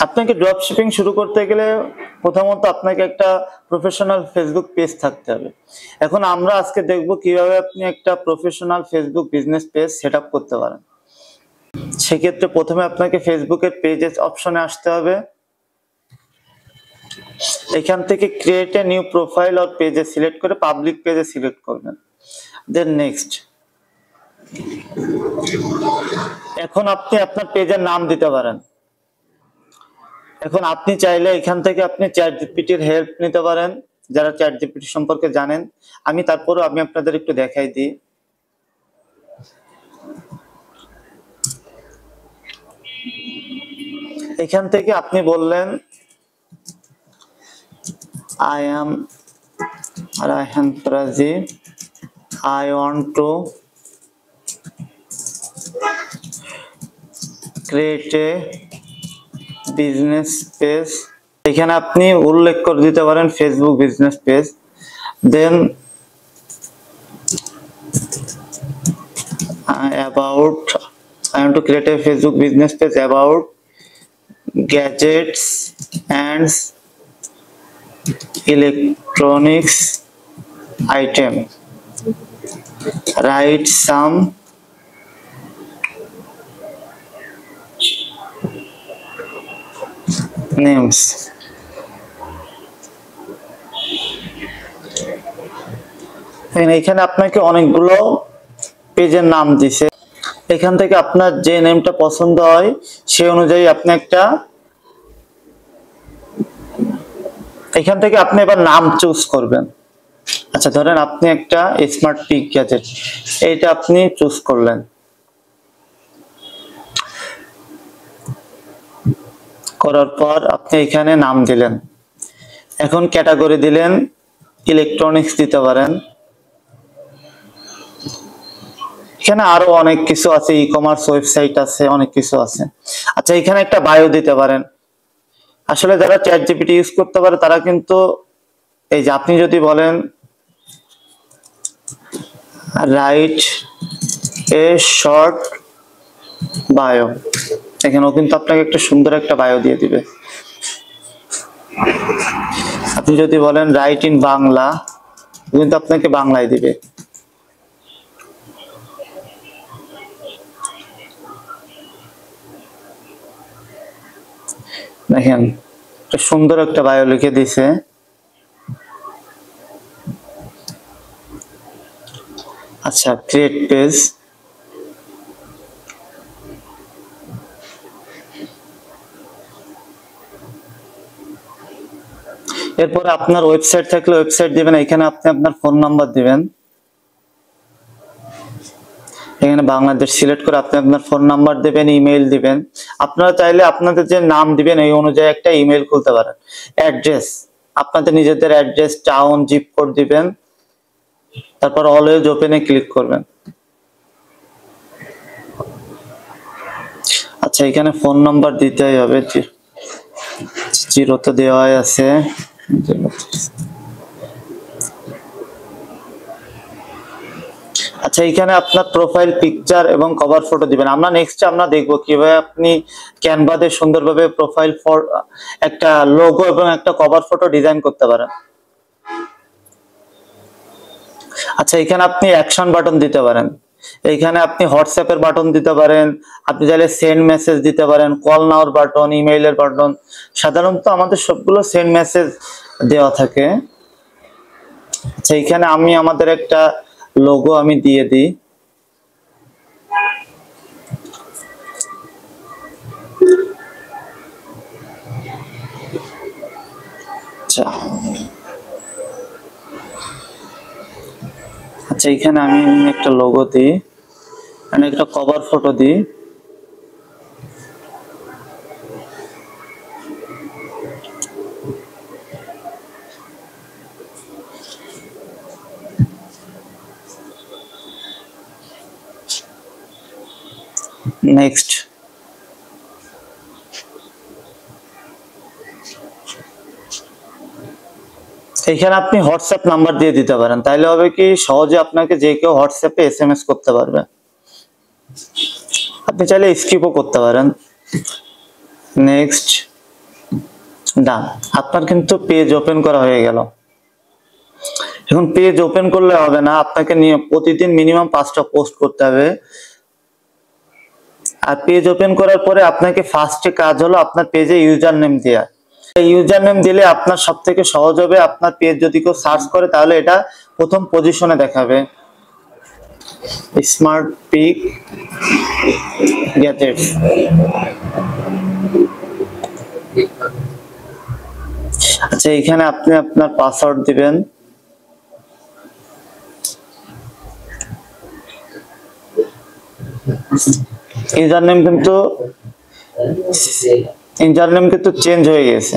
আপনাকে drop shipping শুরু করতে গেলে প্রথমত আপনাকে একটা প্রফেশনাল ফেসবুক পেজ থাকতে হবে। এখন আমরা আজকে দেখব কিভাবে আপনি একটা professional Facebook business page set up করতে পারেন। সেক্ষেত্রে প্রথমে আপনাকে ফেসবুকের পেজেস অপশনে আসতে হবে। এখান থেকে create a new profile or পেজে সিলেক্ট করে পাবলিক পেজে সিলেক্ট করবেন। Then next. এখন আপনি আপনার পেজের নাম দিতে পারেন। এখন আপনি চাইলে এখান থেকে আপনি চ্যাট জিপিটির হেল্প নিতে পারেন, যারা চ্যাট জিপিটি সম্পর্কে জানেন। আমি আপনাদের একটু দেখাই দিই। এখান থেকে আপনি বললেন I am Raihan Prazi, I want to create a business page। এখানে আপনি উল্লেখ করে দিতে পারেন Facebook business page. Then I want to create a Facebook business page about gadgets and electronics item. Write some names. এখানে আপনাকে অনেকগুলো পেজের নাম দিছে। এখান থেকে আপনার যে নেমটা পছন্দ হয় সেই অনুযায়ী আপনি এখান থেকে আপনি এবার নাম চুজ করবেন। আচ্ছা, ধরেন আপনি একটা স্মার্ট পিক গ্যাজেট, এইটা আপনি চুজ করলেন। করার পর আপনি এখানে নাম দিলেন। এখন ক্যাটাগরি দিলেন ইলেকট্রনিক্স দিতে পারেন। এখানে আরো অনেক কিছু আছে, ই কমার্স ওয়েবসাইট আছে, অনেক কিছু আছে। আচ্ছা, এখানে একটা বায়ো দিতে পারেন। আসলে যারা চ্যাট জিপিটি ইউজ করতে পারে তারা কিন্তু এই যে আপনি যদি বলেন রাইট এ শর্ট বায়ো, এখানেও কিন্তু আপনাকে একটা সুন্দর একটা বায়ো দিয়ে দিবে। আপনি যদি বলেন রাইট ইন বাংলা, কিন্তু আপনাকে বাংলায় দিবে। দেখেন সুন্দর একটা বায়ো লিখে দিছে। আচ্ছা, ক্রিয়েট পেজ। এরপর আপনার ওয়েবসাইট থাকলে ওয়েবসাইট দিবেন। এখানে আপনি আপনার ফোন নাম্বার দিবেন। এখানে বাংলাদেশ সিলেক্ট করে আপনি আপনার ফোন নাম্বার দিবেন, ইমেইল দিবেন। আপনারা চাইলে আপনাদের যে নাম দিবেন এই অনুযায়ী একটা ইমেইল খুলতে পারেন। অ্যাড্রেস, আপনাদের নিজেদের অ্যাড্রেস, টাউন, জিপ কোড দিবেন। তারপর অলওয়েজ ওপেনে ক্লিক করবেন। আচ্ছা, এখানে ফোন নাম্বার দিতেই হবে, 0 তো দেওয়াই আছে। আচ্ছা, এখানে আপনার প্রোফাইল পিকচার এবং কভার ফটো দিবেন। আমরা দেখব কিভাবে আপনি ক্যানভাতে সুন্দরভাবে প্রোফাইল একটা লোগো এবং একটা কভার ফটো ডিজাইন করতে পারেন। আচ্ছা, এখানে আপনি অ্যাকশন বাটন দিতে পারেন। এইখানে আপনি হোয়াটসঅ্যাপের বাটন দিতে পারেন, আপনি চাইলে সেন্ড মেসেজ দিতে পারেন, কল নাওর বাটন, ইমেইলের বাটন। সাধারণত আমাদের সবগুলো সেন্ড মেসেজ দেওয়া থাকে। আচ্ছা, এখানে আমাদের একটা লোগো দিয়ে দিই। আচ্ছা, এখানে আমি একটা লোগো দিই, একটা কভার ফটো দিই। নেক্সট। এখানে আপনি হোয়াটসঅ্যাপ নাম্বার দিয়ে দিতে পারেন, তাইলে হবে কি সহজে আপনাকে যে কেউ হোয়াটসঅ্যাপে এসএমএস করতে পারবে। আপনি চাইলে স্কিপও করতে পারেন। নেক্সট, ডান। আপনার কিন্তু পেজ ওপেন করা হয়ে গেল। এখন পেজ ওপেন করলে হবে না, আপনাকে নিয়ে প্রতিদিন মিনিমাম 5টা পোস্ট করতে হবে। আর পেজ ওপেন করার পরে আপনাকে ফার্স্টে কাজ হলো আপনার পেজে ইউজার নেম দেওয়া। এই ইউজার নেম দিলে আপনার সব থেকে সহজ হবে। আপনার পেজ যদি কেউ সার্চ করে তাহলে এটা প্রথম পজিশনে দেখাবে। Smart Pick Gadgets. আচ্ছা, এখানে আপনি আপনার পাসওয়ার্ড দিবেন। ইউজার নেম কিন্তু চেঞ্জ হয়ে গেছে।